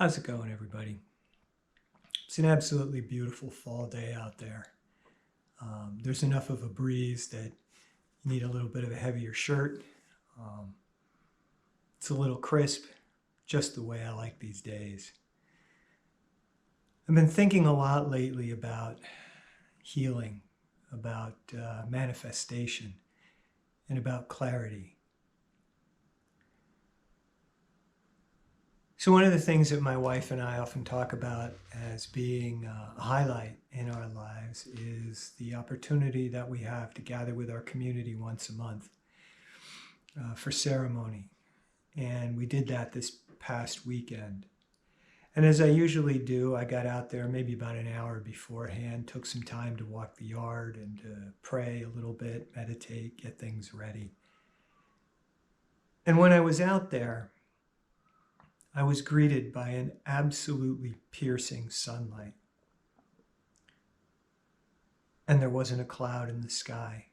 How's it going, everybody? It's an absolutely beautiful fall day out there. There's enough of a breeze that you need a little bit of a heavier shirt. Um, it's a little crisp, just the way I like these days. I've been thinking a lot lately about healing, about manifestation, and about clarity. So one of the things that my wife and I often talk about as being a highlight in our lives is the opportunity that we have to gather with our community once a month for ceremony. And we did that this past weekend. And as I usually do, I got out there maybe about an hour beforehand, took some time to walk the yard and to pray a little bit, meditate, get things ready. And when I was out there, I was greeted by an absolutely piercing sunlight. And there wasn't a cloud in the sky.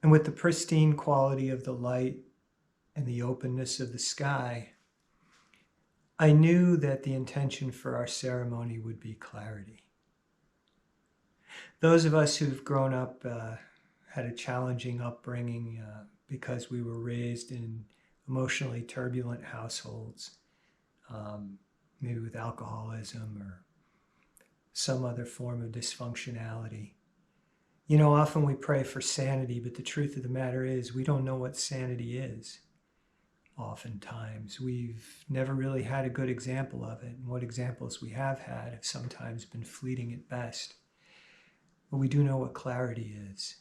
And with the pristine quality of the light and the openness of the sky, I knew that the intention for our ceremony would be clarity. Those of us who've grown up, had a challenging upbringing because we were raised in emotionally turbulent households, maybe with alcoholism or some other form of dysfunctionality. You know, often we pray for sanity, but the truth of the matter is we don't know what sanity is. Oftentimes, we've never really had a good example of it, and what examples we have had have sometimes been fleeting at best. But we do know what clarity is.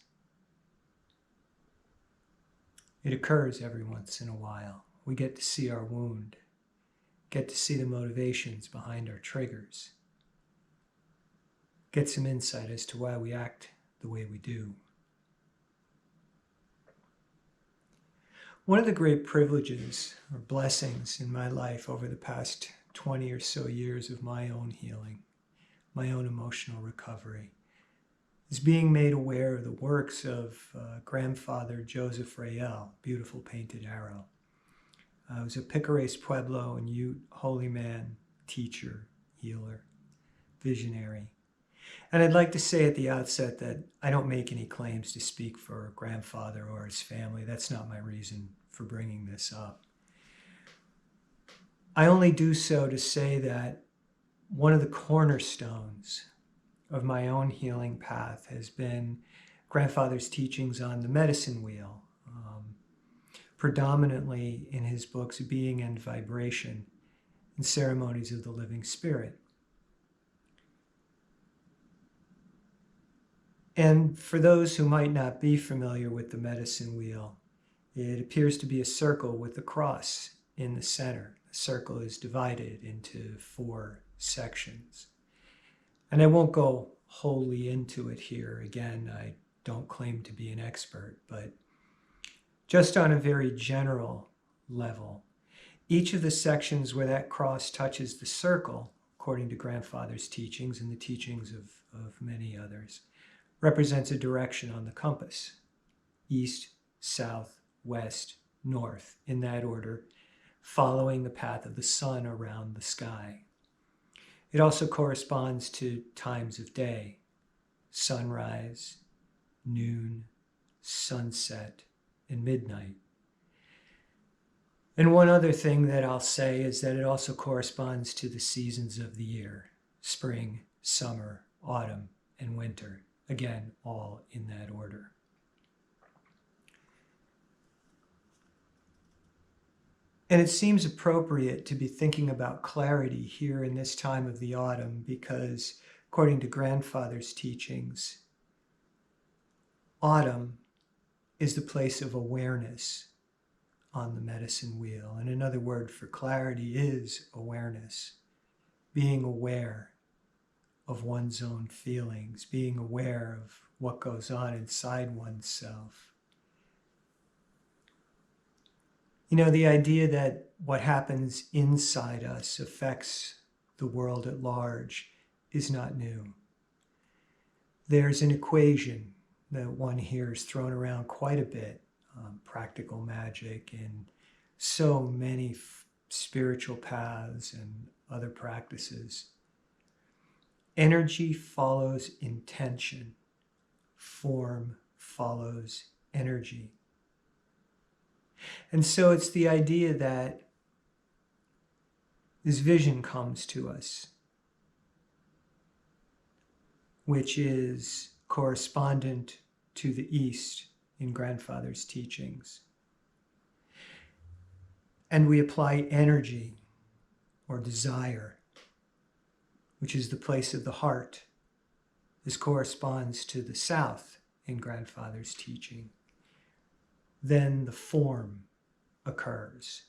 It occurs every once in a while. We get to see our wound, get to see the motivations behind our triggers, get some insight as to why we act the way we do. One of the great privileges or blessings in my life over the past 20 or so years of my own healing, my own emotional recovery, is being made aware of the works of grandfather Joseph Rael, beautiful painted arrow. He was a Picares Pueblo and Ute holy man, teacher, healer, visionary. And I'd like to say at the outset that I don't make any claims to speak for grandfather or his family. That's not my reason for bringing this up. I only do so to say that one of the cornerstones of my own healing path has been grandfather's teachings on the medicine wheel, predominantly in his books Being and Vibration and Ceremonies of the Living Spirit. And for those who might not be familiar with the medicine wheel, it appears to be a circle with a cross in the center. The circle is divided into 4 sections. And I won't go wholly into it here. Again, I don't claim to be an expert, but just on a very general level, each of the sections where that cross touches the circle, according to grandfather's teachings and the teachings of many others, represents a direction on the compass: east, south, west, north, in that order, following the path of the sun around the sky. It also corresponds to times of day: sunrise, noon, sunset, and midnight. And one other thing that I'll say is that it also corresponds to the seasons of the year: spring, summer, autumn, and winter. Again, all in that order. And it seems appropriate to be thinking about clarity here in this time of the autumn because, according to grandfather's teachings, autumn is the place of awareness on the medicine wheel. And another word for clarity is awareness. Being aware of one's own feelings, being aware of what goes on inside oneself. You know, the idea that what happens inside us affects the world at large is not new. There's an equation that one hears thrown around quite a bit, practical magic and so many spiritual paths and other practices. Energy follows intention. Form follows energy. And so it's the idea that this vision comes to us, which is correspondent to the East in Grandfather's teachings. And we apply energy or desire, which is the place of the heart. This corresponds to the South in Grandfather's teaching. Then the form occurs,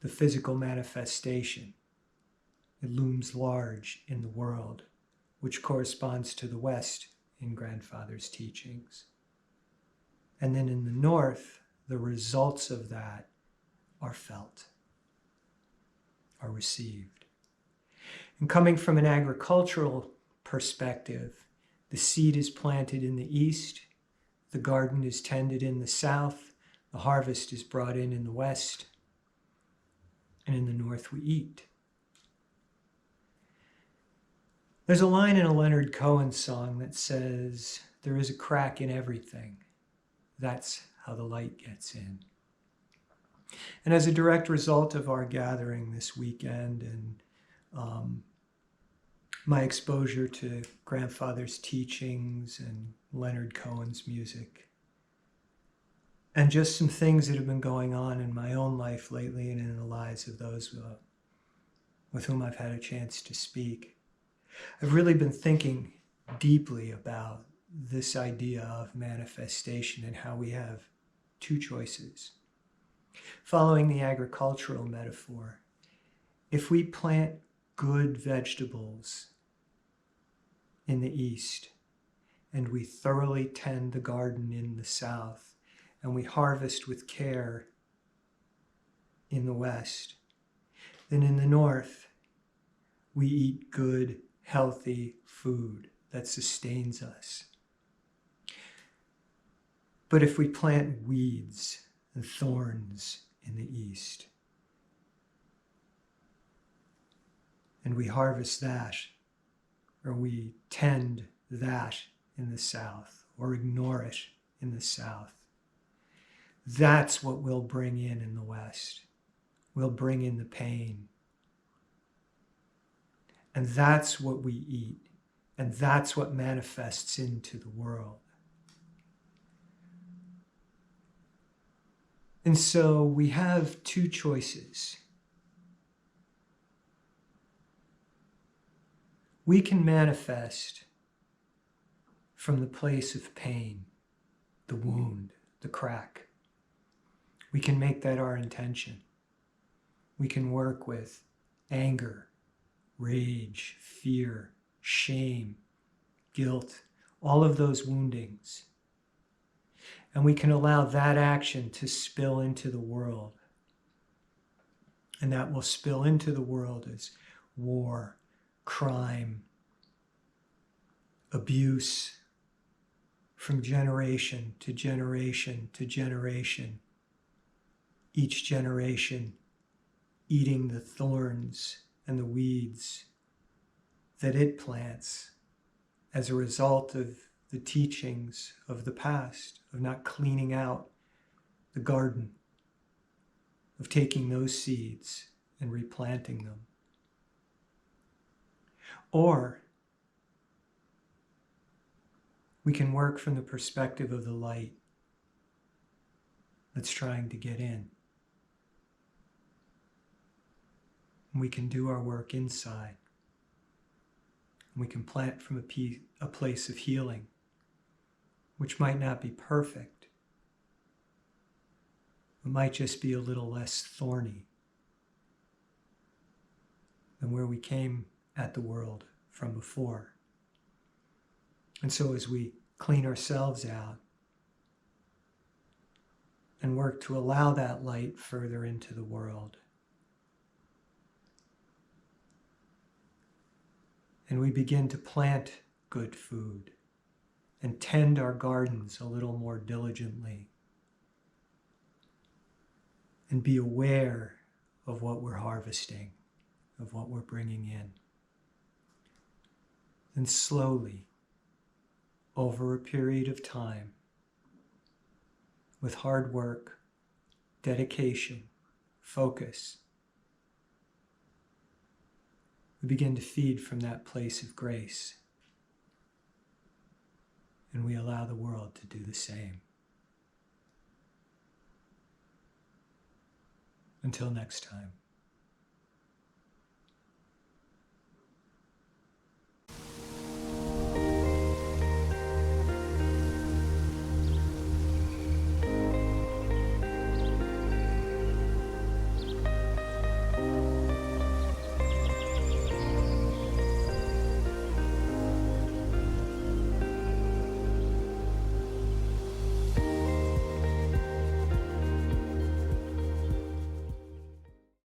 the physical manifestation. It looms large in the world, which corresponds to the West in Grandfather's teachings. And then in the North, the results of that are felt, are received. And coming from an agricultural perspective, the seed is planted in the East, the garden is tended in the South, the harvest is brought in the West, and in the North we eat. There's a line in a Leonard Cohen song that says, "There is a crack in everything. That's how the light gets in." And as a direct result of our gathering this weekend and my exposure to Grandfather's teachings and Leonard Cohen's music, and just some things that have been going on in my own life lately and in the lives of those with whom I've had a chance to speak, I've really been thinking deeply about this idea of manifestation and how we have two choices. Following the agricultural metaphor, if we plant good vegetables in the East and we thoroughly tend the garden in the South and we harvest with care in the West, then in the North we eat good, healthy food that sustains us. But if we plant weeds and thorns in the East, and we harvest that, or we tend that in the South, or ignore it in the South, that's what we'll bring in the West. We'll bring in the pain. And that's what we eat, and that's what manifests into the world. And so we have two choices. We can manifest from the place of pain, the wound, the crack. We can make that our intention. We can work with anger, rage, fear, shame, guilt, all of those woundings. And we can allow that action to spill into the world. And that will spill into the world as war, crime, abuse, from generation to generation to generation. Each generation eating the thorns and the weeds that it plants as a result of the teachings of the past, of not cleaning out the garden, of taking those seeds and replanting them. Or we can work from the perspective of the light that's trying to get in. And we can do our work inside. And we can plant from a place of healing, which might not be perfect. It might just be a little less thorny than where we came at the world from before. And so as we clean ourselves out and work to allow that light further into the world, and we begin to plant good food and tend our gardens a little more diligently, and be aware of what we're harvesting, of what we're bringing in. And slowly, over a period of time, with hard work, dedication, focus, we begin to feed from that place of grace. And we allow the world to do the same. Until next time.